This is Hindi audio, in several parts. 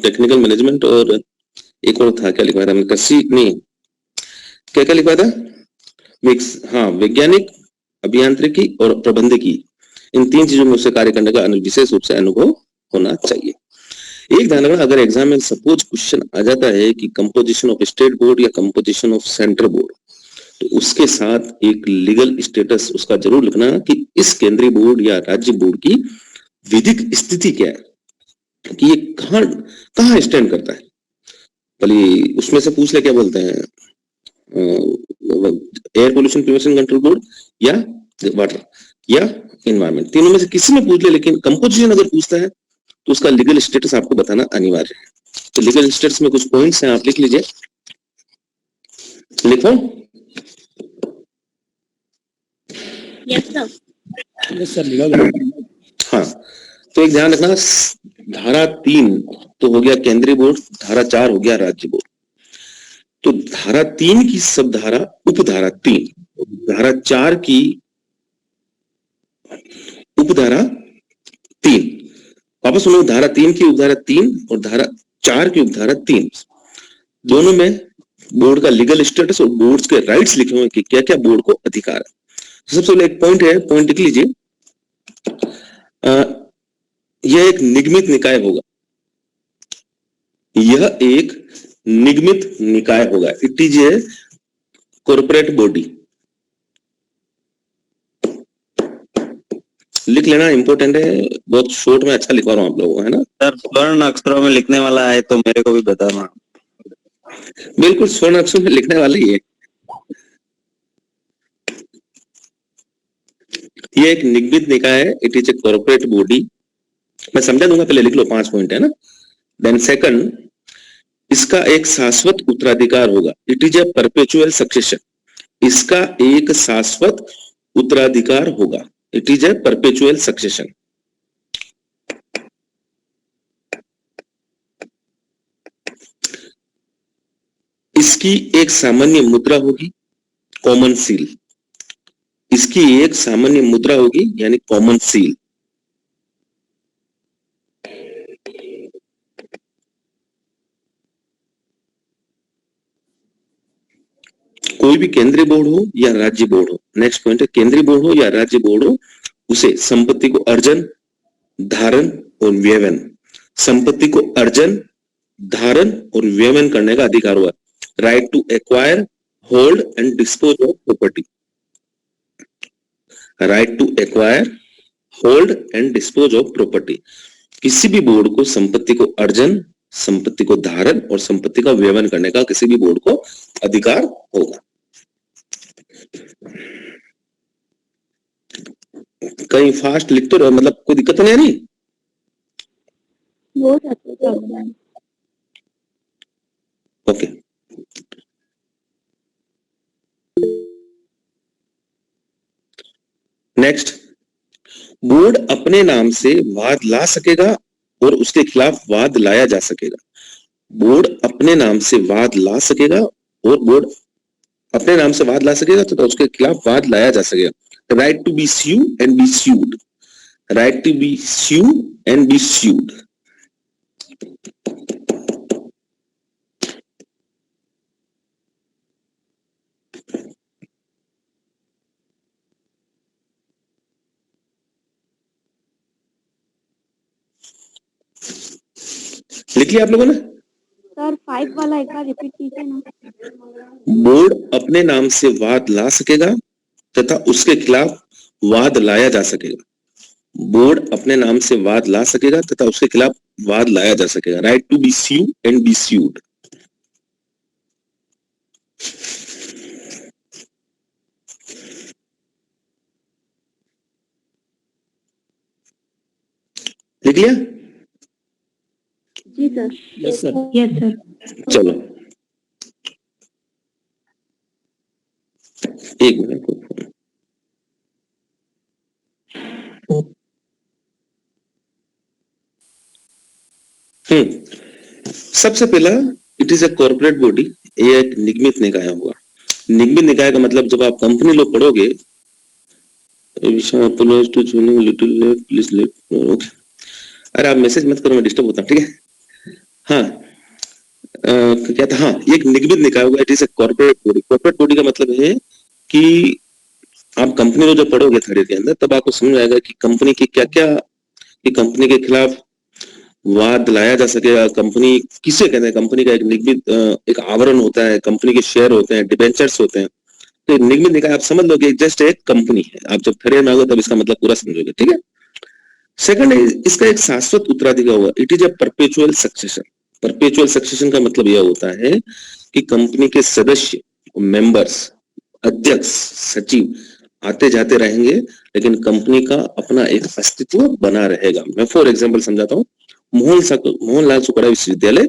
टेक्निकल मैनेजमेंट और एक और था, क्या लिखवाया था हमने, कृषि नहीं, क्या क्या लिखवाया था, हाँ वैज्ञानिक, अभियांत्रिकी और प्रबंधकी, इन 3 चीजों में उसे कार्य करने का विशेष रूप से अनुभव होना चाहिए। एक ध्यान रखना, अगर एग्जाम में सपोज क्वेश्चन आ जाता है कि कंपोजिशन ऑफ स्टेट बोर्ड या कंपोजिशन ऑफ सेंट्रल बोर्ड, तो उसके साथ एक लीगल स्टेटस उसका जरूर लिखना कि इस केंद्रीय बोर्ड या राज्य बोर्ड की विधिक स्थिति क्या है, कि ये कहां स्टैंड करता है। भले उसमें से पूछ ले क्या बोलते हैं, air pollution prevention control board या वाटर या एनवायरमेंट, तीनों में से किसी में पूछ ले, लेकिन कंपोजिशन अगर पूछता है तो उसका लीगल स्टेटस आपको बताना अनिवार्य है। तो लीगल स्टेटस में कुछ पॉइंट्स हैं, आप लिख लीजिए, लिखो। Yes sir. हाँ, तो एक ध्यान रखना, धारा 3 तो हो गया केंद्रीय बोर्ड, धारा 4 हो गया राज्य बोर्ड। तो धारा 3 की सब धारा उपधारा 3, धारा 4 की उपधारा 3, वापस सुनो, धारा 3 की उपधारा 3 और धारा 4 की उपधारा 3, दोनों में बोर्ड का लीगल स्टेटस और बोर्ड के राइट्स लिखे हुए कि क्या क्या बोर्ड को अधिकार है। तो सबसे पहले एक पॉइंट है, पॉइंट लिख लीजिए, यह एक निगमित निकाय होगा, यह एक निगमित निकाय होगा, it is a corporate body. लिख लेना, इंपॉर्टेंट है, बहुत शॉर्ट में अच्छा लिखवा रहा हूं आप लोगों को, है ना सर? स्वर्ण अक्षरों में लिखने वाला है तो मेरे को भी बताना। बिल्कुल स्वर्ण अक्षरों में लिखने वाला ही है। ये एक निगमित निकाय है, it is a corporate body. मैं समझा दूंगा, पहले लिख लो, 5 पॉइंट है ना। देन सेकंड, इसका एक शाश्वत उत्तराधिकार होगा, it is A perpetual succession, इसका एक शाश्वत उत्तराधिकार होगा, it is A perpetual succession. इसकी एक सामान्य मुद्रा होगी, कॉमन सील, इसकी एक सामान्य मुद्रा होगी यानी कॉमन सील। कोई भी केंद्रीय बोर्ड हो या राज्य बोर्ड हो, नेक्स्ट पॉइंट है, केंद्रीय बोर्ड हो या राज्य बोर्ड हो, उसे संपत्ति को अर्जन, धारण और व्यवन, संपत्ति को अर्जन, धारण और व्यवन करने का अधिकार हुआ, right to acquire, hold and dispose of property, right to acquire, hold and dispose of property. किसी भी बोर्ड को संपत्ति को अर्जन, संपत्ति को धारण और संपत्ति का व्यवन करने का किसी भी बोर्ड को अधिकार होगा। कहीं फास्ट लिखते रहो, मतलब कोई दिक्कत नहीं आ रही? ओके, नेक्स्ट, बोर्ड अपने नाम से वाद ला सकेगा और उसके खिलाफ वाद लाया जा सकेगा। बोर्ड अपने नाम से वाद ला सकेगा और बोर्ड अपने नाम से वाद ला सकेगा तो उसके खिलाफ वाद लाया जा सकेगा। Right to be sue and be sued, right to be sue and be sued. लिख लिया आप लोगों ने? सर 5 वाला एक बार रिपीट कीजिए ना। बोर्ड अपने नाम से वाद ला सकेगा तथा उसके खिलाफ वाद लाया जा सकेगा। बोर्ड अपने नाम से वाद ला सकेगा तथा उसके खिलाफ वाद लाया जा सकेगा। Right to be sue and be sued. लिख लिया? जी sir. Yes sir. Yes sir. चलो एक मिनट। सबसे पहला, it is a corporate body, ये एक निगमित निकाय होगा। निगमित निकाय का मतलब जब आप कंपनी लोग पढ़ोगे, अरे आप मैसेज मत करो, मैं डिस्टर्ब होता हूं, ठीक है? हाँ, क्या था, हाँ, एक निगमित निकाय होगा, it is a corporate body. Corporate body का मतलब है कि आप कंपनी को जब पढ़ोगे थर्ड ईयर के अंदर, तब आपको समझ में आएगा कि कंपनी की क्या क्या, कि कंपनी के खिलाफ वाद लाया जा सकेगा। कंपनी किसे कहते हैं, कंपनी का एक निगमित एक आवरण होता है, कंपनी के शेयर होते हैं, डिबेंचर्स होते हैं। तो निगमित निकाय आप समझ लो कि जस्ट एक कंपनी है। आप जब थर्ड ईयर में आओगे तब इसका मतलब पूरा समझोगे, ठीक है। सेकंड है, इसका एक शाश्वत उत्तराधिकार होगा, it is a perpetual succession. Perpetual succession का मतलब यह होता है कि कंपनी के सदस्य, मेंबर्स, अध्यक्ष, सचिव आते जाते रहेंगे, लेकिन कंपनी का अपना एक अस्तित्व बना रहेगा। मैं फॉर एग्जांपल समझाता हूँ। मोहनलाल सुकड़ा विश्वविद्यालय,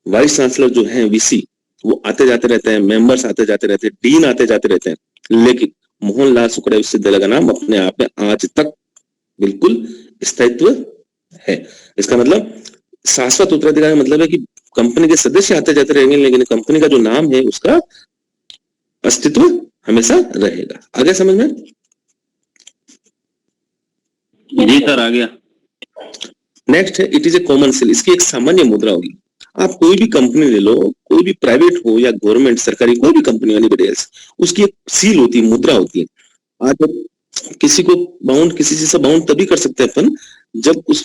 वाइस चांसलर जो है वीसी, वो आते जाते रहते हैं, मेंबर्स आते जाते रहते हैं, डीन आते जाते रहते हैं, लेकिन मोहनलाल सुकड़ा विश्वविद्यालय का नाम अपने आप में आज तक बिल्कुल स्थायित्व है। इसका मतलब शाश्वत उत्तराधिकार का मतलब है कि कंपनी के सदस्य आते जाते रहेंगे, लेकिन कंपनी का जो नाम है उसका अस्तित्व हमेशा रहेगा। आगे समझ में? जी सर, आ गया। नेक्स्ट है, it is A common seal. इसकी एक सामान्य मुद्रा होगी। आप कोई भी कंपनी ले लो, कोई भी प्राइवेट हो या गवर्नमेंट, सरकारी, कोई भी कंपनी, एनीबॉडी एल्स, उसकी एक सील होती है, मुद्रा होती है। आज किसी को बाउंड, किसी चीज से बाउंड तभी कर सकते हैं अपन जब उस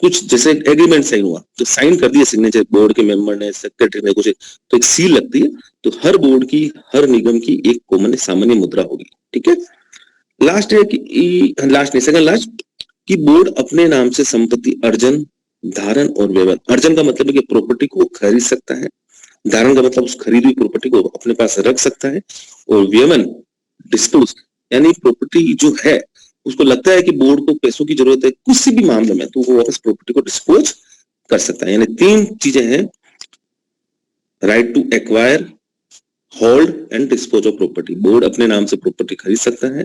कुछ जैसे एग्रीमेंट साइन हुआ, तो साइन कर दिया सिग्नेचर बोर्ड के मेंबर ने, सेक्रेटरी ने, कुछ तो एक सील लगती है। तो हर बोर्ड की, हर निगम की एक कॉमन सामान्य मुद्रा होगी, ठीक है। लास्ट है कि लास्ट नहीं, सेकंड लास्ट, कि बोर्ड अपने नाम से संपत्ति अर्जन, धारण और व्यवहार। अर्जन का मतलब है कि प्रॉपर्टी को खरीद सकता है, धारण का मतलब उस खरीदी हुई प्रॉपर्टी को अपने पास रख सकता है, और व्यवन, डिस्पोज, यानी प्रॉपर्टी जो है उसको लगता है कि बोर्ड को पैसों की जरूरत है किसी भी मामले में, तो वो वापस प्रॉपर्टी को डिस्पोज कर सकता है। यानी तीन चीजें हैं, right to acquire, hold and dispose of property. Board अपने नाम से प्रॉपर्टी खरीद सकता है,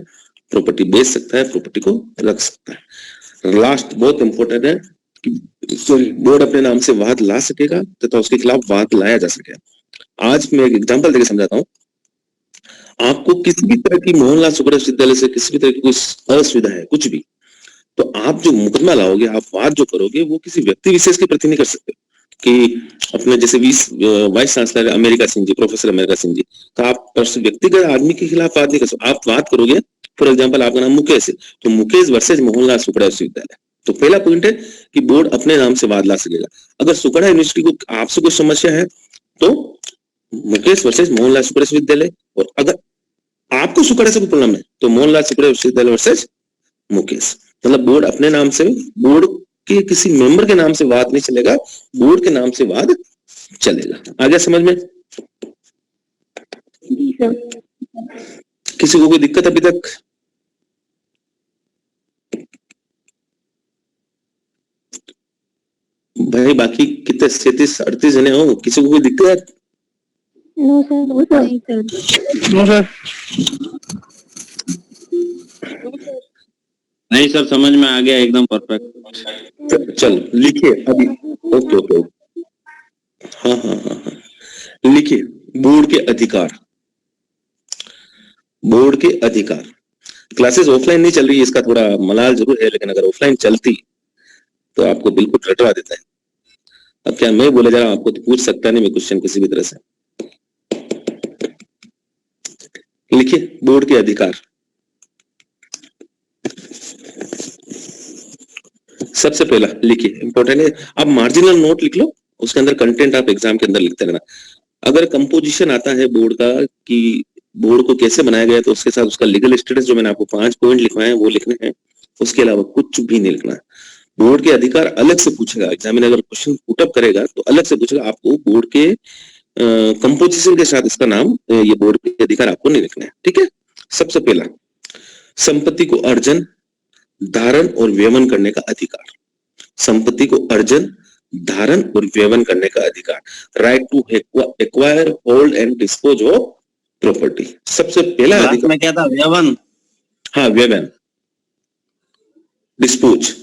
प्रॉपर्टी बेच सकता है, प्रॉपर्टी को रख सकता है। लास्ट बहुत इंपॉर्टेंट है कि सॉरी, बोर्ड अपने नाम से वाद ला सकेगा तथा उसके खिलाफ वाद लाया जा सकेगा। आज मैं एक एग्जांपल देकर समझाता हूँ। आपको किसी भी तरह की, मोहनलाल सुकड़ा विश्वविद्यालय से किसी भी तरह की कोई असुविधा है, कुछ भी, तो आप जो मुकदमा लाओगे, आप वाद जो करोगे, वो किसी व्यक्ति विशेष के प्रति नहीं कर सकते। कि अपने जैसे vice chancellor America Singh ji, professor America Singh ji, तो आप व्यक्तिगत आदमी के खिलाफ वाद नहीं कर सकते। आप बात करोगे, फॉर एग्जाम्पल आपका नाम मुकेश है, तो मुकेश वर्सेज मोहनलाल सुकड़ा विश्वविद्यालय। तो पहला पॉइंट है कि बोर्ड अपने नाम से वाद ला सकेगा। अगर सुकड़ा यूनिवर्सिटी को आपसे कोई समस्या है तो मुकेश वर्सेज मोहनलाल सुकड़ा विश्वविद्यालय, और अगर आपको सुकड़ा से कोई प्रॉब्लम है तो मोहनलाल सुकड़ा विश्वविद्यालय वर्सेज मुकेश। मतलब बोर्ड अपने नाम से, बोर्ड के किसी मेंबर के नाम से वाद नहीं चलेगा, बोर्ड के नाम से वाद चलेगा। आ गया समझ में? जी सर। किसी को कोई दिक्कत अभी तक? भाई बाकी कितने 37-38 जने हो, किसी को कोई दिक्कत? No sir. नहीं सर। No sir. नहीं सर, समझ में आ गया, एकदम परफेक्ट। चलो लिखिए अभी। ओके ओके, हाँ हाँ हाँ हाँ, लिखिए बोर्ड के अधिकार। बोर्ड के अधिकार। क्लासेस ऑफलाइन नहीं चल रही है, इसका थोड़ा मलाल जरूर है, लेकिन अगर ऑफलाइन चलती तो आपको बिल्कुल रटवा देता है। अब क्या मैं बोले जा रहा हूं, आपको तो पूछ सकता नहीं मैं क्वेश्चन किसी भी तरह से। लिखिए बोर्ड के अधिकार। सबसे पहला लिखिए, इंपॉर्टेंट है, आप मार्जिनल नोट लिख लो, उसके अंदर कंटेंट आप एग्जाम के अंदर लिखते रहना। अगर कंपोजिशन आता है बोर्ड का कि बोर्ड को कैसे बनाया गया, तो उसके साथ उसका लीगल स्टेटस, जो मैंने आपको 5 पॉइंट लिखवाए हैं वो लिखने हैं। उसके अलावा कुछ भी नहीं लिखना है। बोर्ड के अधिकार अलग से पूछेगा एग्जामिनर, अगर क्वेश्चन पुटअप करेगा तो अलग से पूछेगा आपको। बोर्ड के कंपोजिशन के साथ इसका नाम, ये बोर्ड के अधिकार आपको नहीं लिखना है, ठीक है। सबसे पहला, संपत्ति को अर्जन, धारण और व्यवन करने का अधिकार। संपत्ति को अर्जन, धारण और व्यवन करने का अधिकार, right to acquire, hold and dispose of property. सबसे पहला अधिकार में क्या था, व्यवन? हाँ, व्यवन, डिस्पोज।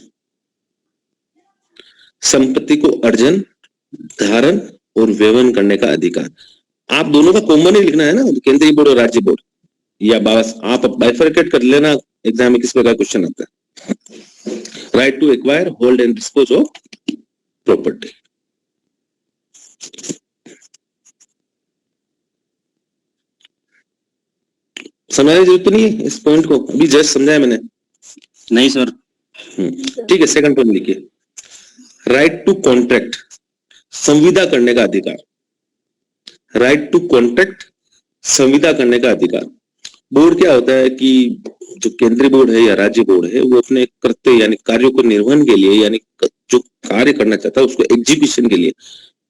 संपत्ति को अर्जन, धारण और व्यवन करने का अधिकार। आप दोनों का कॉमन ही लिखना है ना, केंद्रीय बोर्ड और राज्य बोर्ड, या बस आप बाइफरकेट कर लेना एग्जाम में किस प्रकार क्वेश्चन आता है। Right to acquire, hold and dispose of property. समझाने की जरूरत तो नहीं है इस पॉइंट को, अभी जस्ट समझाया मैंने। नहीं सर। ठीक है, सेकंड पॉइंट लिखिए, राइट टू कॉन्ट्रैक्ट, संविदा करने का अधिकार। राइट टू कॉन्ट्रैक्ट, संविदा करने का अधिकार। बोर्ड क्या होता है कि जो केंद्रीय बोर्ड है या राज्य बोर्ड है, वो अपने कर्तव्य यानी कार्यों को निर्वहन के लिए, यानी जो कार्य करना चाहता है उसको एग्जीक्यूशन के लिए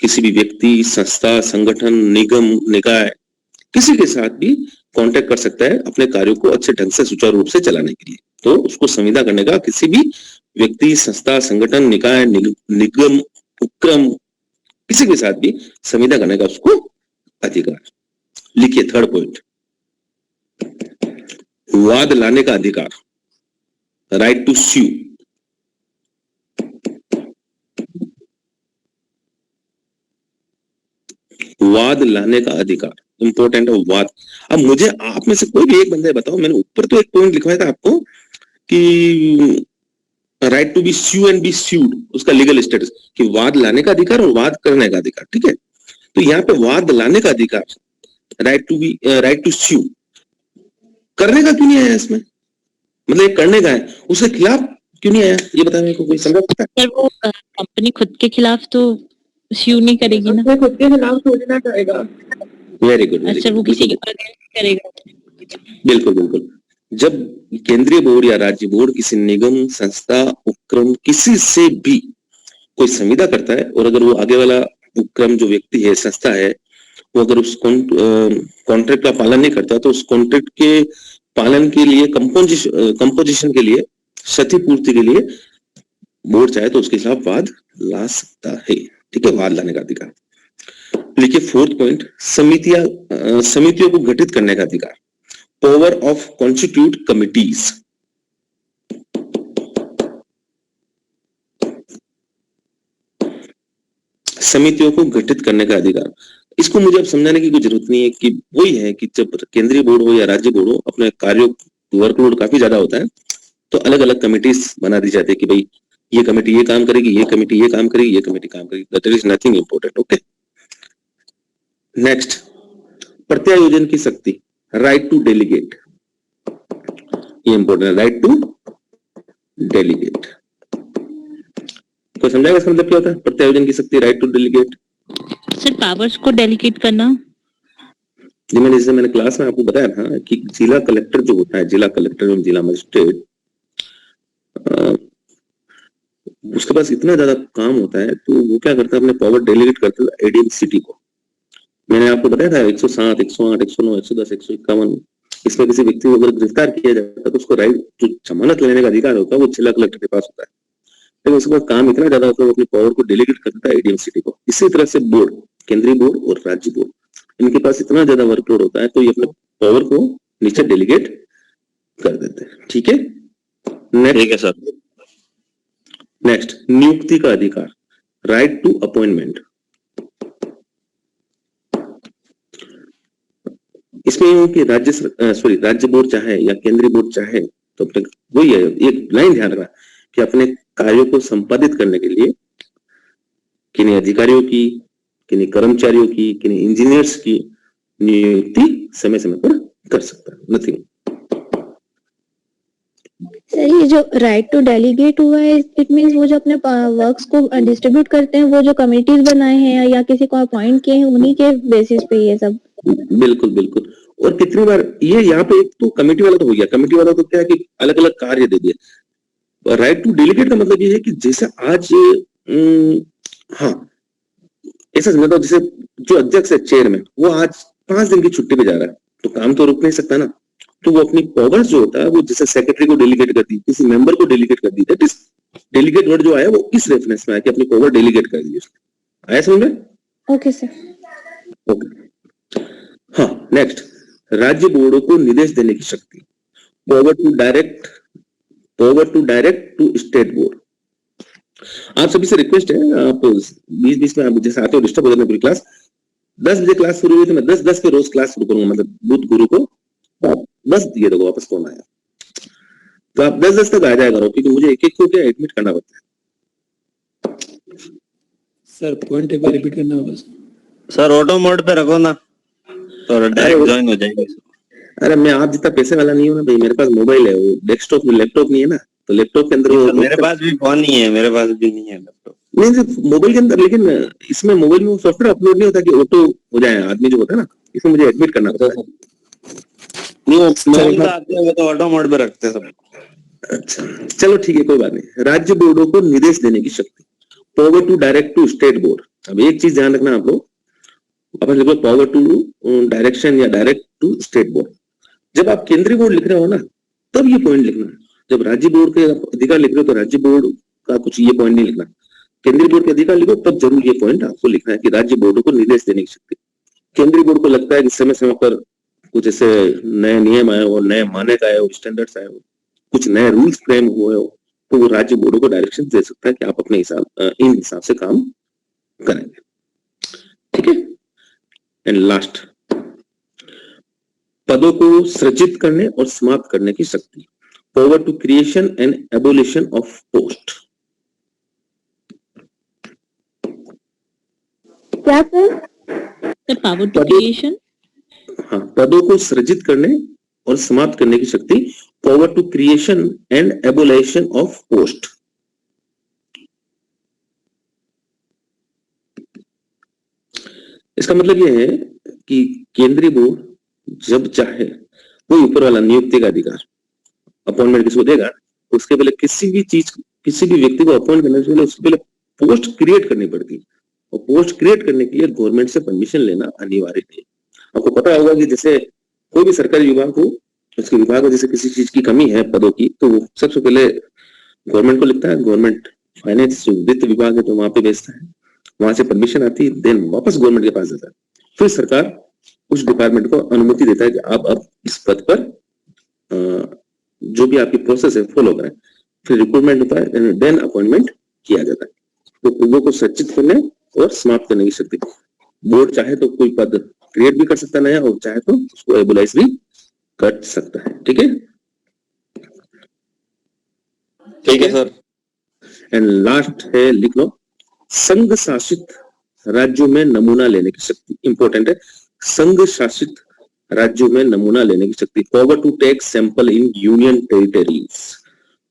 किसी भी व्यक्ति, संस्था, संगठन, निगम, निकाय, किसी के साथ भी कांटेक्ट कर सकता है अपने कार्यों को अच्छे ढंग से सुचारू रूप से चलाने के लिए। तो उसको संविदा करने का किसी भी व्यक्ति, संस्था, संगठन, निकाय, निगम, उपक्रम, किसी के साथ भी संविदा करने का उसको अधिकार। लिखिए थर्ड पॉइंट, वाद लाने का अधिकार, राइट टू स्यू। वाद लाने का अधिकार इंपॉर्टेंट है, वाद। अब मुझे आप में से कोई भी एक बंदे बताओ, मैंने ऊपर तो एक पॉइंट लिखवाया था आपको कि right to be sue and be sued, उसका लीगल स्टेटस, कि वाद लाने का अधिकार और वाद करने का अधिकार। ठीक है, तो यहाँ पे वाद लाने का अधिकार, राइट टू स्यू, करने का क्यों नहीं आया इसमें? मतलब ये करने का है, उसके खिलाफ क्यों नहीं आया, ये बताने मेरे को कोई समझ सकता है? सर वो कंपनी खुद के खिलाफ तो स्यू नहीं करेगी ना। उसने खुद के खिलाफ सोचना करेगा। Very good. अच्छा, वो किसी के अगेंस्ट करेगा। बिल्कुल बिल्कुल। जब केंद्रीय बोर्ड या राज्य बोर्ड किसी निगम, संस्था, उपक्रम, किसी से भी कोई संविदा करता है, और अगर वो आगे वाला उपक्रम जो व्यक्ति है, संस्था है, वो अगर उस कॉन्ट्रैक्ट का पालन नहीं करता, तो उस कॉन्ट्रैक्ट के पालन के लिए, कंपोजिशन के लिए, क्षतिपूर्ति के लिए बोर्ड चाहे तो उसके खिलाफ वाद ला सकता है। ठीक है, वाद लाने का अधिकार। लिखिए फोर्थ पॉइंट, समितियों को गठित करने का अधिकार, पावर ऑफ कॉन्स्टिट्यूट कमिटीज। समितियों को गठित करने का अधिकार, इसको मुझे अब समझाने की कोई जरूरत नहीं है कि वही है कि जब केंद्रीय बोर्ड हो या राज्य बोर्ड हो, अपने कार्यों वर्कलोड काफी ज्यादा होता है, तो अलग अलग कमिटीज बना दी जाती है कि भाई ये कमेटी ये काम करेगी, ये कमेटी ये काम करेगी, ये कमेटी काम करेगी। That is nothing important. Okay, next, प्रत्यायोजन की शक्ति, राइट टू डेलीगेट, ये इंपॉर्टेंट है, राइट टू डेलीगेट। कोई समझाएगा इसका मतलब क्या होता है, प्रत्यायोजन की शक्ति, right to delegate? Sir powers को डेलीगेट करना। जी, मैंने क्लास में आपको बताया था कि जिला कलेक्टर जो होता है, जिला कलेक्टर एवं जिला मजिस्ट्रेट, उसके पास इतना ज्यादा काम होता है, तो वो क्या करता है, अपने पावर डेलीगेट करता है एडीएम सिटी को। मैंने आपको बताया था 107, 108, 109, 110, 151, इसमें किसी व्यक्ति को अगर गिरफ्तार किया जाता है तो उसको राइट, जो जमानत लेने का अधिकार होता है वो जिला कलेक्टर के पास होता है। लेकिन उसके पास काम इतना ज्यादा होता है, वो अपनी पावर को डेलीगेट करता है एडीएम सिटी को। इसी तरह से बोर्ड, केंद्रीय बोर्ड और राज्य बोर्ड, इनके पास इतना ज्यादा वर्कलोड होता है, तो ये अपने पावर को नीचे डेलीगेट कर देते हैं। ठीक है, ठीक है सर। नेक्स्ट, नियुक्ति का अधिकार, राइट टू अपॉइंटमेंट। इसमें कि राज्य बोर्ड चाहे या केंद्रीय बोर्ड चाहे तो अपने, वही है, एक लाइन ध्यान रखना कि अपने कार्यों को संपादित करने के लिए किन्हीं अधिकारियों की, किन्हीं कर्मचारियों की, किन्हीं इंजीनियर्स की नियुक्ति समय समय पर कर सकता है। नथिंग। सर ये जो राइट टू डेलीगेट हुआ है, इट मींस वो जो अपने वर्क्स को डिस्ट्रीब्यूट करते हैं, वो जो कमिटीज बनाए हैं या किसी को अपॉइंट किए हैं, उन्हीं के बेसिस पे ये सब। बिल्कुल बिल्कुल। और कितनी बार ये यहाँ पे, एक तो कमेटी वाला तो हो गया, कमेटी वाला तो क्या है कि अलग अलग कार्य दे दिए। राइट टू डेलीगेट का मतलब ये है कि जैसे आज हाँ ऐसा समझता हूँ, जैसे जो अध्यक्ष है, चेयरमैन, वो आज 5 दिन की छुट्टी पे जा रहा है, तो काम तो रुक नहीं सकता ना, तो वो अपनी पावर्स जो होता है वो जैसे सेक्रेटरी को डेलीगेट कर दी, किसी मेंबर को डेलीगेट कर दी। दैट इज डेलीगेट वर्ड जो आया वो इस रेफरेंस में आया कि अपनी पावर डेलीगेट कर दी उसने। आया समझ में? Okay sir. ओके, हाँ नेक्स्ट, राज्य बोर्डों को निर्देश देने की शक्ति, power to direct to state board. आप सभी से रिक्वेस्ट है, आप 20-20 में आप जैसे आते हो डिस्टर्ब हो जाते हैं पूरी क्लास। 10 बजे क्लास शुरू हुई तो मैं 10-10 के रोज क्लास शुरू करूंगा, मतलब बुध गुरु को 10 दिए दो वापस कौन आया, तो आप 10-10 तक आ जाया करो, क्योंकि मुझे एक एक को क्या एडमिट करना पड़ता है। सर पॉइंट एक बार रिपीट करना बस। सर ऑटो मोड पे रखो ना, तो डायरेक्ट ज्वाइन हो जाएंगे। अरे मैं आप जितना पैसे वाला नहीं हूँ ना भाई, मेरे पास मोबाइल है, वो डेस्कटॉप में लैपटॉप नहीं है ना, तो लैपटॉप के अंदर वो सर, मेरे पास भी फोन नहीं है, मेरे पास भी नहीं है लैपटॉप। नहीं सिर्फ मोबाइल के अंदर, लेकिन इसमें मोबाइल में वो सॉफ्टवेयर अपलोड नहीं होता कि ऑटो हो जाए आदमी जो होता है ना, इसमें मुझे एडमिट करना पड़ता है। नहीं, वो मोबाइल में आते हैं, वो तो ऑटो मोड पे रखते हैं सब। अच्छा चलो ठीक है, कोई बात नहीं। राज्य बोर्डों को निर्देश देने की शक्ति, power to direct to state board. अब एक चीज ध्यान रखना आप लोग, अपन लिखो पावर टू डायरेक्शन या डायरेक्ट टू स्टेट बोर्ड। जब आप केंद्रीय बोर्ड लिख रहे हो ना, तब ये पॉइंट लिखना है। जब राज्य बोर्ड के अधिकार लिख रहे हो तो राज्य बोर्ड का कुछ ये पॉइंट नहीं लिखना। केंद्रीय बोर्ड के अधिकार लिखो तब जरूर ये पॉइंट आपको लिखना है कि राज्य बोर्डों को निर्देश देने की शक्ति। केंद्रीय बोर्ड को लगता है कि समय समय पर कुछ ऐसे नए नियम आए हो, नए मानक आए हो, स्टैंडर्ड्स आए हो, कुछ नए रूल्स फ्रेम हुए हो, तो वो राज्य बोर्डों को डायरेक्शन दे सकता है कि आप अपने इन हिसाब से काम करेंगे। ठीक है। एंड लास्ट, पदों को सृजित करने और समाप्त करने की शक्ति, power to creation and abolition of post. क्या sir? The power to creation. हाँ, पदों को सृजित करने और समाप्त करने की शक्ति, power to creation and abolition of post. इसका मतलब यह है कि केंद्रीय बोर्ड जब चाहे कोई ऊपर वाला नियुक्ति का अधिकार, अपॉइंटमेंट किसको देगा, उसके पहले किसी भी व्यक्ति को अपॉइंट करने से पहले उसके पहले पोस्ट क्रिएट करनी पड़ती है, और पोस्ट क्रिएट करने के लिए गवर्नमेंट से परमिशन लेना अनिवार्य है। आपको पता होगा कि जैसे कोई भी सरकारी विभाग हो, उसके विभाग में जैसे किसी चीज की कमी है पदों की, तो वो सबसे पहले गवर्नमेंट को लिखता है, गवर्नमेंट फाइनेंस जो वित्त विभाग है तो वहां पे भेजता है, वहां से परमिशन आती है, देन वापस गवर्नमेंट के पास जाता है, फिर सरकार उस डिपार्टमेंट को अनुमति देता है कि आप अब इस पद पर जो भी आपकी प्रोसेस है फॉलो करें, फिर रिक्रूटमेंट होता है, देन अपॉइंटमेंट किया जाता है। तो पदों को सचित करने और समाप्त करने की शक्ति, बोर्ड चाहे तो कोई पद क्रिएट भी कर सकता है नया, और चाहे तो उसको एबोलाइज भी कर सकता है। ठीक है, ठीक है सर। एंड लास्ट है, लिख लो, संघ शासित राज्यों में नमूना लेने की शक्ति। इंपॉर्टेंट है, संघ शासित राज्यों में नमूना लेने की शक्ति, power to take sample in union territories,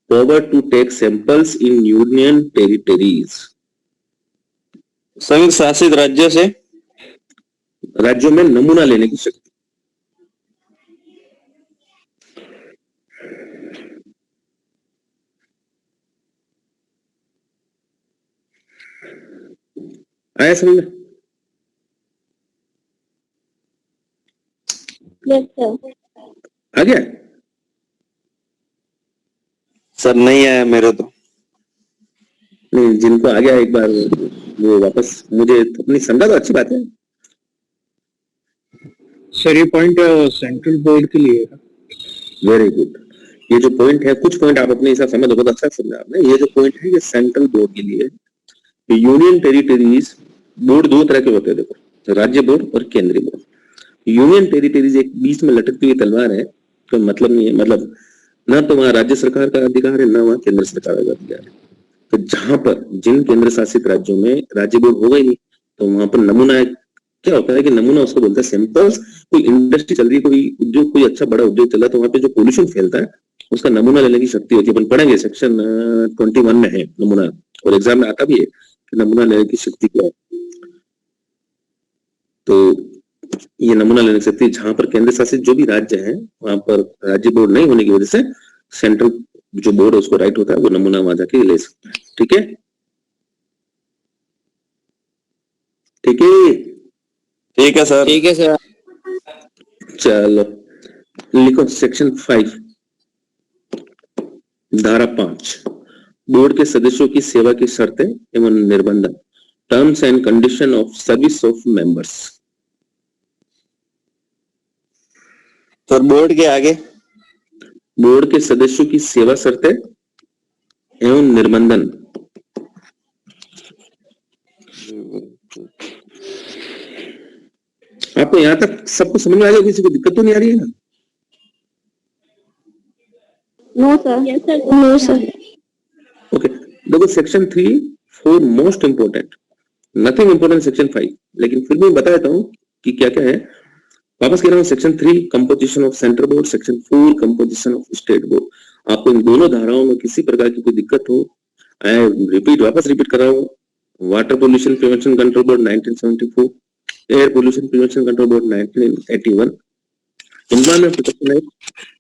power to take samples in union territories. संघ शासित राज्यों में नमूना लेने की शक्ति। आया समझ में? Yes sir. आ गया? सर नहीं आया मेरे तो। नहीं, जिनको आ गया एक बार वो वापस मुझे अपनी समझा तो अच्छी बात है। सर ये पॉइंट सेंट्रल बोर्ड के लिए है। Very good. ये जो पॉइंट है, कुछ पॉइंट आप अपने हिसाब से समझ लो, बहुत अच्छा समझा आपने। ये जो पॉइंट है ये सेंट्रल बोर्ड के लिए है। यूनियन टेरिटरीज बोर्ड दो तरह के होते हैं, देखो, राज्य बोर्ड और केंद्रीय बोर्ड। यूनियन टेरिटरीज एक बीच में लटकती हुई तलवार है, कोई मतलब नहीं है, मतलब ना तो वहां राज्य सरकार का अधिकार है, ना वहां केंद्र सरकार का अधिकार है। तो जहां पर जिन केंद्र शासित राज्यों में राज्य बोर्ड होगा ही नहीं, तो वहां पर नमूना क्या होता है कि नमूना उसको बोलता है सैंपल्स। कोई इंडस्ट्री चल रही है, कोई उद्योग, कोई अच्छा बड़ा उद्योग चल रहा है, तो वहां पे जो पोल्यूशन फैलता है उसका नमूना लेने की शक्ति होती है। अपन पढ़ेंगे, सेक्शन 21 में है नमूना, और एग्जाम में आता भी है कि नमूना लेने की शक्ति क्या है। तो ये नमूना लेने की शक्ति, जहां पर केंद्र शासित जो भी राज्य है वहां पर राज्य बोर्ड नहीं होने की वजह से सेंट्रल जो बोर्ड है उसको राइट होता है, वो नमूना वहां जाके ले सकता है। ठीक है, ठीक है, ठीक है सर। ठीक है सर। चलो लिखो सेक्शन 5 धारा 5, बोर्ड के सदस्यों की सेवा की शर्तें एवं निर्बंध, terms and condition of service of members. Sir board के आगे बोर्ड के सदस्यों की सेवा शर्तें एवं निर्बंधन। आपको यहां तक सबको समझ में आ गया? किसी को दिक्कत तो नहीं आ रही है ना? No sir. Yes sir. No sir. Okay, देखो section 3 4 most important, nothing important section 5, लेकिन फिर भी बता देता हूं कि क्या क्या है। वापस कह रहा हूँ, section 3 composition of central board, section 4 composition of state board. आपको इन दोनों धाराओं में किसी प्रकार की कोई दिक्कत हो, वापस रिपीट कर रहा हूँ, water pollution prevention control board 1974, air pollution prevention control board 1981, environment protection act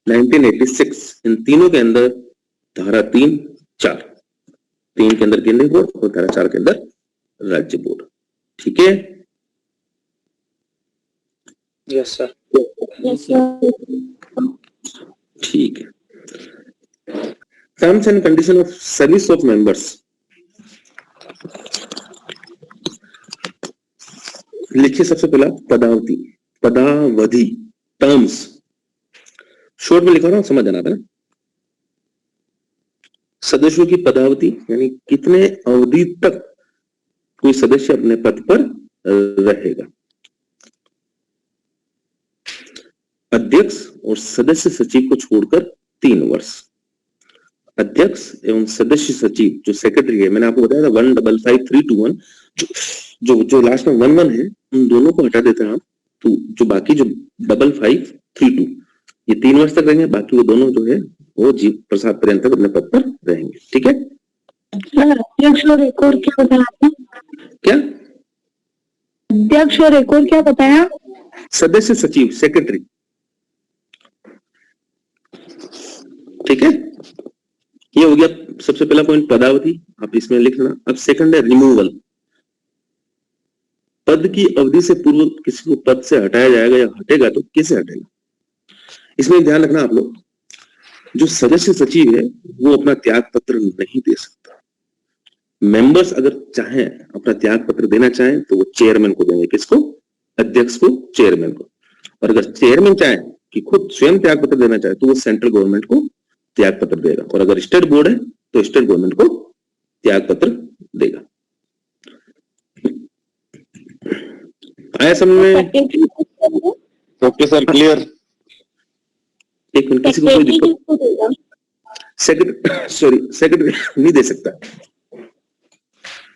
1986, इन तीनों के अंदर धारा 3, 4, 3 के अंदर केंद्रीय बोर्ड और धारा 4 के अंदर राज्य बोर्ड। ठीक है? Yes sir. Yes, sir. ठीक है। Terms and condition of service of members, लिखिए सबसे पहला पदावधि, पदावधि टर्म्स शॉर्ट में लिखा रहा हूं, समझ आना है ना। सदस्यों की पदावधि यानी कितने अवधि तक कोई सदस्य अपने पद पर रहेगा। अध्यक्ष और सदस्य सचिव को छोड़कर 3 वर्ष। अध्यक्ष एवं सदस्य सचिव जो सेक्रेटरी है, मैंने आपको बताया था 1555321, जो लास्ट में 11 है, उन दोनों को हटा देते हैं आप, तो जो बाकी जो 5532 ये 3 वर्ष तक रहेंगे, बाकी वो दोनों जो है वो जीव प्रसाद पर्यंत तक अपने पद पर रहेंगे। ठीक है? अध्यक्ष और एक और क्या बताया आपने? क्या? अध्यक्ष और एक और क्या बताया? सदस्य सचिव, सेक्रेटरी। ठीक है? ये हो गया सबसे पहला पॉइंट पदावधि, आप इसमें लिख लेना। अब सेकंड है रिमूवल। पद की अवधि से पूर्व किसी को पद से हटाया जाएगा या हटेगा तो कैसे हटेगा, इसमें ध्यान रखना आप लोग। जो सदस्य सचिव है वो अपना त्याग पत्र नहीं दे सकता। मेंबर्स अगर चाहें अपना त्याग पत्र देना चाहें तो वो चेयरमैन को देंगे। किसको? अध्यक्ष को, चेयरमैन को। और अगर चेयरमैन चाहे कि खुद स्वयं त्याग पत्र देना चाहे तो वो सेंट्रल गवर्नमेंट को त्याग पत्र देगा। और अगर स्टेट बोर्ड है तो स्टेट गवर्नमेंट को त्याग पत्र देगा। आया समझ में? Okay sir, clear. एक मिनट, किसी को कोई दिक्कत? सेक्रेटरी नहीं दे सकता,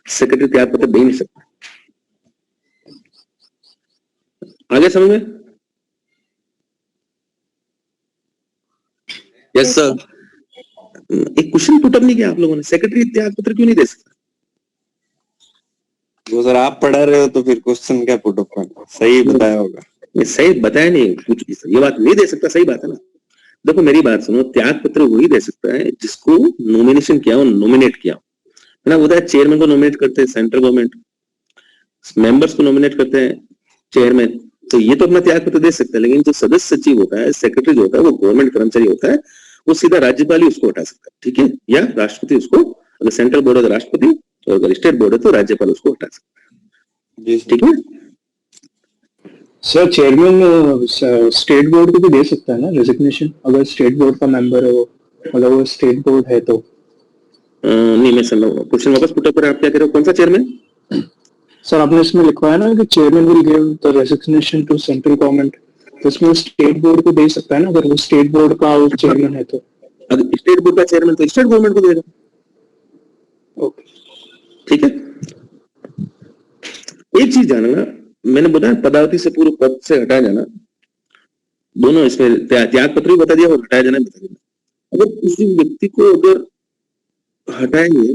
सेक्रेटरी त्याग पत्र दे नहीं सकता। आगे समझ में? Yes sir. एक क्वेश्चन पुटअप नहीं किया आप लोगों ने, सेक्रेटरी त्याग पत्र क्यों नहीं दे सकता? वो सर आप पढ़ा रहे हो तो फिर क्वेश्चन क्या पुट अप करना, सही बताया होगा। ये सही बताया नहीं कुछ भी, ये बात नहीं दे सकता, सही बात है ना। देखो मेरी बात सुनो, त्याग पत्र वही दे सकता है जिसको नॉमिनेशन किया हो, नॉमिनेट किया हो, है ना। बताया चेयरमैन को नॉमिनेट करते हैं सेंट्रल गवर्नमेंट, मेंबर्स को नॉमिनेट करते हैं चेयरमैन, तो ये तो अपना त्याग पत्र दे सकता है। लेकिन जो सदस्य सचिव होता है, सेक्रेटरी जो होता है, वो गवर्नमेंट कर्मचारी होता है, वो सीधा राज्यपाल ही उसको हटा सकता है। ठीक है? या राष्ट्रपति उसको, अगर सेंट्रल बोर्ड है तो राष्ट्रपति, और अगर स्टेट बोर्ड है तो राज्यपाल उसको हटा सकता है। ठीक है? सर चेयरमैन स्टेट बोर्ड को भी दे सकता है ना रेजिग्नेशन, अगर स्टेट बोर्ड का मेंबर है वो, मतलब वो स्टेट बोर्ड है तो। नहीं, मैं समझ रहा हूँ क्वेश्चन वापस पुटअप पर। आप क्या कह रहे हो, कौन सा चेयरमैन? सर आपने इसमें लिखवा है ना कि chairman will give the resignation to central government, तो इसमें स्टेट बोर्ड को दे सकता है ना, अगर वो स्टेट बोर्ड का चेयरमैन है तो। अगर स्टेट बोर्ड का चेयरमैन तो स्टेट गवर्नमेंट को देगा। ओके, ठीक है? एक चीज जानना, मैंने बताया पदावधि से पूर्व पद से हटाया जाना, दोनों इसमें त्याग पत्र भी बता दिया और हटाया जाना बता दिया। अगर किसी व्यक्ति को अगर हटाएंगे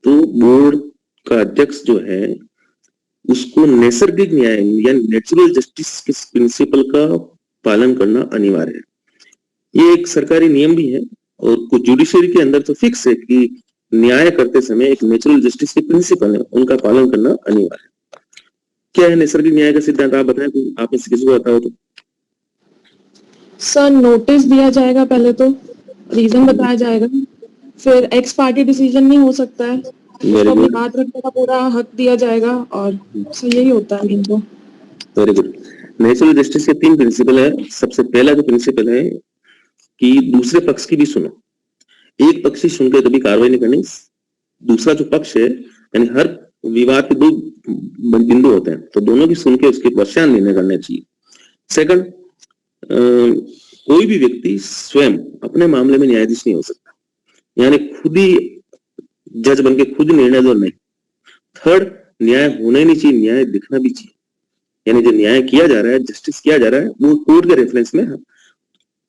तो बोर्ड का अध्यक्ष जो है उसको नैसर्गिक न्याय या नेचुरल जस्टिस के प्रिंसिपल का पालन करना अनिवार्य है। ये एक सरकारी नियम भी है और कुछ जुडिशरी के अंदर तो फिक्स है कि न्याय करते समय एक नेचुरल जस्टिस के प्रिंसिपल है, उनका पालन करना अनिवार्य है। क्या है नैसर्गिक न्याय का सिद्धांत, आप बताएं, आप में से किसी को आता हो तो। सर नोटिस दिया जाएगा, पहले तो रीजन बताया जाएगा, फिर एक्स पार्टी डिसीजन नहीं हो सकता है, उसको अपनी बात रखने का पूरा हक दिया जाएगा, और सर यही होता है इनको। Very good. नेचुरल जस्टिस के 3 प्रिंसिपल है। सबसे पहला जो प्रिंसिपल है कि दूसरे पक्ष की भी सुनो, एक पक्ष ही सुनकर कभी कार्रवाई नहीं करनी। दूसरा जो पक्ष है, यानी हर विवाद के 2 बिंदु होते हैं, तो दोनों की सुन के उसके पश्चात निर्णय करना चाहिए। सेकंड, कोई भी व्यक्ति स्वयं अपने मामले में न्यायाधीश नहीं हो सकता, यानी खुद ही जज बनके खुद निर्णय दो, नहीं। थर्ड, न्याय होना ही नहीं चाहिए, न्याय दिखना भी चाहिए। यानी जो न्याय किया जा रहा है, जस्टिस किया जा रहा है, वो कोर्ट के रेफरेंस में है।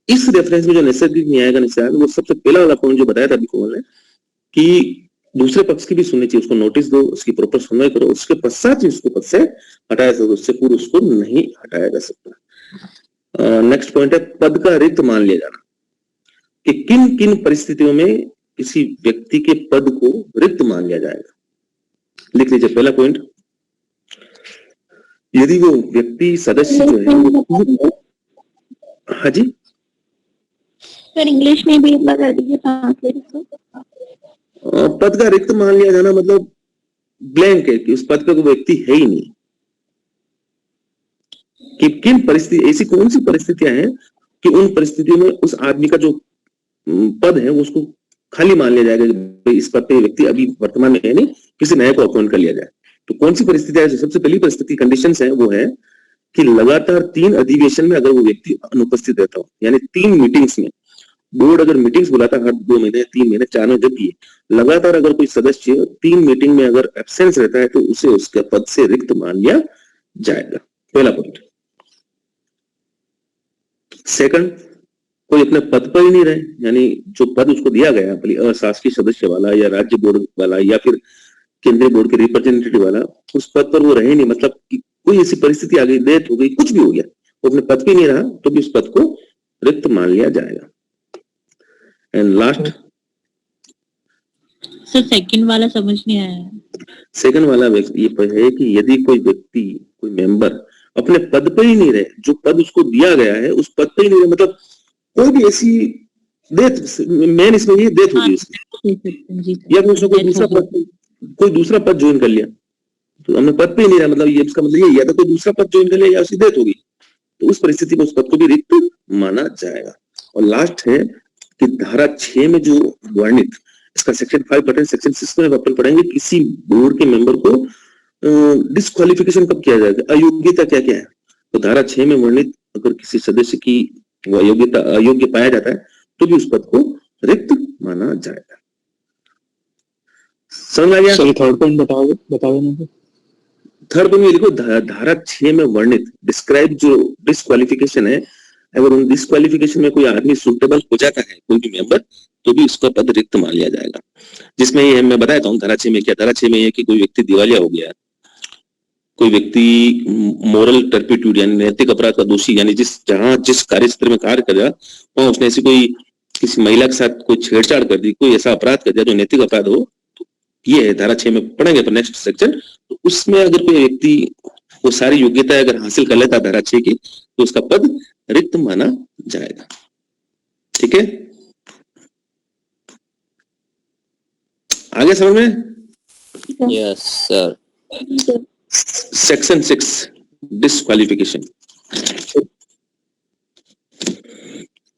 इस रेफरेंस में जो नैसर्गिक न्याय का निषाद, वो सबसे पहला वाला पॉइंट जो बताया था अभी कोमल ने, कि दूसरे पक्ष की भी सुननी चाहिए, उसको नोटिस दो, उसकी प्रॉपर सुनवाई करो, उसके पश्चात ही उसको पद से हटाया सकता, उससे पूर्व उसको नहीं हटाया जा सकता। नेक्स्ट पॉइंट है पद का रिक्त मान लिया जाना, कि किन किन परिस्थितियों में किसी व्यक्ति के पद को रिक्त मान लिया जाएगा। लिख लीजिए पहला पॉइंट, यदि वो व्यक्ति सदस्य जो है, हाँ जी सर इंग्लिश में भी एक बार कर दीजिए ट्रांसलेट। पद का रिक्त मान लिया जाना मतलब ब्लैंक है, कि उस पद पे कोई व्यक्ति है ही नहीं। कि किन परिस्थिति, ऐसी कौन सी परिस्थितियां हैं कि उन परिस्थितियों में उस आदमी का जो पद है वो उसको खाली मान लिया जाएगा, कि इस पद पे व्यक्ति अभी वर्तमान में है नहीं, किसी नए को अपॉइंट कर लिया जाए। तो कौन सी परिस्थितियां है? सबसे पहली परिस्थिति कंडीशंस है वो है कि लगातार 3 अधिवेशन में अगर वो व्यक्ति अनुपस्थित रहता हो, यानी 3 मीटिंग्स में, बोर्ड अगर मीटिंग्स बुलाता है हर 2 महीने, 3 महीने, 4 महीने, जब भी लगातार अगर कोई सदस्य 3 मीटिंग में अगर एब्सेंस रहता है तो उसे उसके पद से रिक्त मान लिया जाएगा। पहला पॉइंट। सेकंड, कोई अपने पद पर ही नहीं रहे, यानी जो पद उसको दिया गया, भले अशासकीय सदस्य वाला या राज्य बोर्ड वाला या फिर केंद्रीय बोर्ड के रिप्रेजेंटेटिव वाला, उस पद पर वो रहे नहीं, मतलब कि कोई ऐसी परिस्थिति आ गई, डेथ हो गई, कुछ भी हो गया, वो अपने पद पे नहीं रहा, तो भी उस पद को रिक्त मान लिया जाएगा। एंड लास्ट सर सेकंड वाला समझ नहीं आया। सेकंड वाला ये है कि यदि कोई व्यक्ति, कोई मेंबर अपने पद पर ही नहीं रहे, जो पद उसको दिया गया है उस पद पर ही नहीं रहे, मतलब कोई भी ऐसी डेथ, मेन इसमें ये डेथ हो गई उसकी, या फिर उसने कोई दूसरा पद ज्वाइन कर लिया, तो हमने पद पे ही नहीं रहा, मतलब ये इसका मतलब ये, या तो कोई दूसरा पद ज्वाइन कर लिया या उसकी डेथ हो गई, तो उस परिस्थिति में उस पद को भी रिक्त माना जाएगा। और लास्ट है कि धारा 6 में जो वर्णित, इसका सेक्शन 5 पढ़ें, सेक्शन 6 में अपन पढ़ेंगे किसी बोर्ड के मेंबर को डिस्क्वालिफिकेशन कब किया जाएगा, अयोग्यता क्या क्या है। तो धारा 6 में वर्णित अगर किसी सदस्य की वो अयोग्य पाया जाता है तो भी उस पद को रिक्त माना जाएगा। समझ आ गया? सर थर्ड पॉइंट बताओगे ना? थर्ड पॉइंट में लिखो धारा 6 में वर्णित डिस्क्राइब जो डिस्क्वालिफिकेशन है, अगर उन डिस्क्वालिफिकेशन में कोई आदमी सुटेबल हो जाता है, कोई भी मेंबर, तो भी उसका पद रिक्त मान लिया जाएगा। जिसमें ये मैं बताता हूँ धारा 6 में क्या। धारा 6 में ये कि कोई व्यक्ति दिवालिया हो गया, कोई व्यक्ति मोरल टर्पिट्यूड यानी नैतिक अपराध का दोषी, यानी जिस कार्य क्षेत्र में कार्य कर रहा वहां उसने ऐसी कोई किसी महिला के साथ कोई छेड़छाड़ कर दी, कोई ऐसा अपराध कर दिया जो नैतिक अपराध हो, तो ये है धारा 6 में पढ़ेंगे तो नेक्स्ट सेक्शन। तो उसमें अगर कोई व्यक्ति वो सारी योग्यता अगर हासिल कर लेता धारा 6 की, तो उसका पद रिक्त माना जाएगा। ठीक है, आगे समझ में? Yes sir. सेक्शन 6 डिस्क्वालिफिकेशन,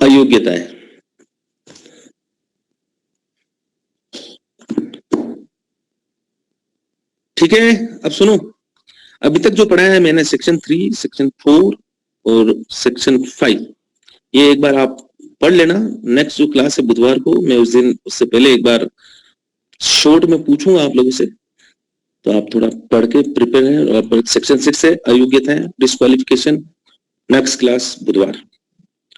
अयोग्यता है। ठीक है, अब सुनो, अभी तक जो पढ़ा है मैंने सेक्शन 3, सेक्शन 4 और सेक्शन 5, ये एक बार आप पढ़ लेना। नेक्स्ट जो क्लास है बुधवार को, मैं उस दिन उससे पहले एक बार शॉर्ट में पूछूंगा आप लोगों से, तो आप थोड़ा पढ़ के प्रिपेयर हैं। और सेक्शन 6 है अयोग्यता है, डिस्क्वालिफिकेशन। नेक्स्ट क्लास बुधवार।